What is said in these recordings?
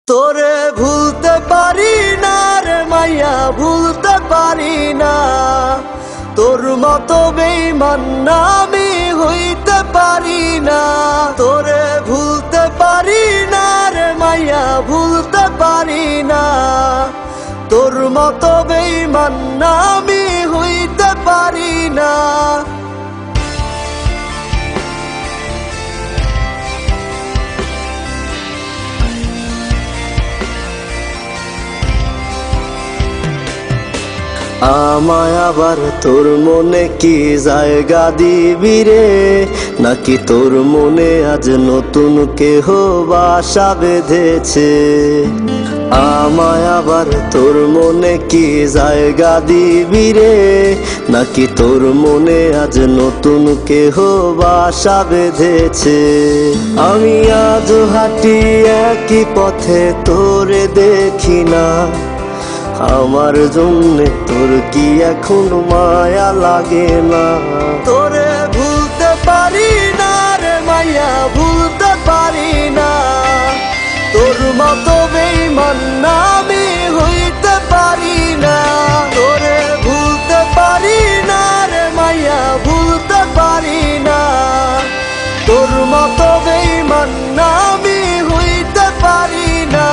তোরে ভুলতে পারি না রে মাইয়া, ভুলতে পারি না। তোর মতো বেঈমান না আমি হইতে পারি না। তোরে ভুলতে পারি না রে মাইয়া, ভুলতে পারি না। তোর মতো বেঈমান না আমি হইতে পারি না। আমায় আবার তোর মনে কি জায়গা দিবি রে, নাকি তোর মনে আজ নতুন কেহ বাসা বেঁধেছে? আমায় আবার তোর মনে কি জায়গা দিবি রে, নাকি তোর মনে আজ নতুন কেহ বাসা বেঁধেছে? আমি আজ হাঁটি একই পথে তোরে দেখি না, আমার জন্য তোর কি এখন মায়া লাগে না? তোরে ভুলতে পারি না রে মাইয়া, ভুলতে পারি না। তোর মতো বেঈমান না আমি হইতে পারি না। তোরে ভুলতে পারি না রে মাইয়া, ভুলতে পারি না। তোর মতো বেঈমান না আমি হইতে পারি না।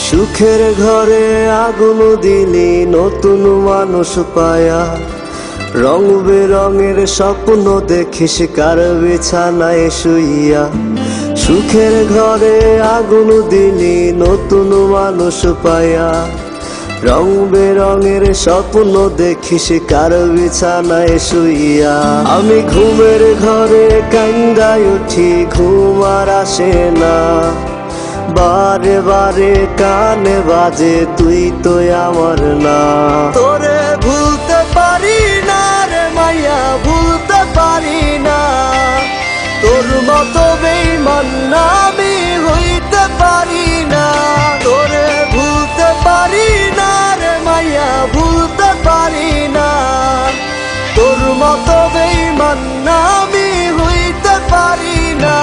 সুখের ঘরে আগুন দিলি নতুন মানুষ পায়া, রং বেরঙের স্বপ্ন দেখিস কার বিছানায় শুইয়া। সুখের ঘরে আগুন দিলি নতুন মানুষ পায়া, রং বেরঙের স্বপ্ন দেখিস কার বিছানায় শুইয়া। আমি ঘুমের ঘরে কান্দায় উঠি, ঘুম আর আসে না। বারে বারে কানে বাজে তুই তো আমার না। তোরে ভুলতে পারি না রে মাইয়া, ভুলতে পারি না। তোর মতো বেঈমান না আমি হইতে পারি না। তোরে ভুলতে পারি না রে মাইয়া, ভুলতে পারি না। তোর মতো বেঈমান না আমি হইতে পারি না।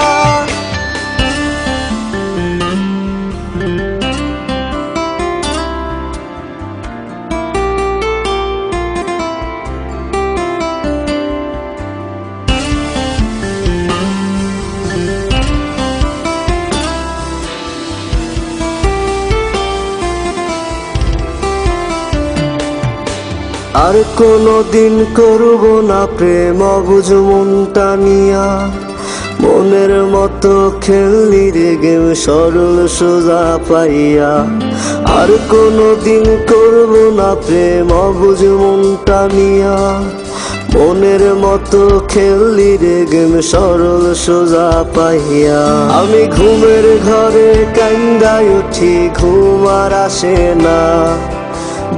আর কোনদিন করব না প্রেম অবুঝ মনটা নিয়া, মনের মতো খেললি রে গেম সরল সোজা পাইয়া। আর কোনদিন করব না প্রেম অবুঝ মনটা নিয়া, মনের মতো খেললি রে গেম সরল সোজা পাইয়া। আমি ঘুমের ঘরে কান্দায় উঠি, ঘুম আর আসে না।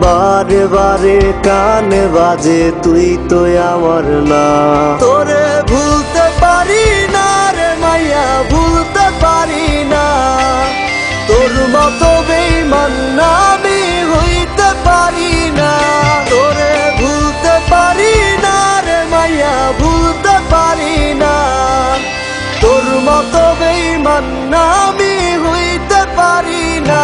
বারে বারে কানে বাজে তুই তো আমার না। তোরে ভুলতে পারি না রে মাইয়া, ভুলতে পারি না। তোর মতো বেঈমান না আমি হইতে পারি না। তোরে ভুলতে পারি না রে মাইয়া, ভুলতে পারি না। তোর মতো বেঈমান না আমি হইতে পারি না।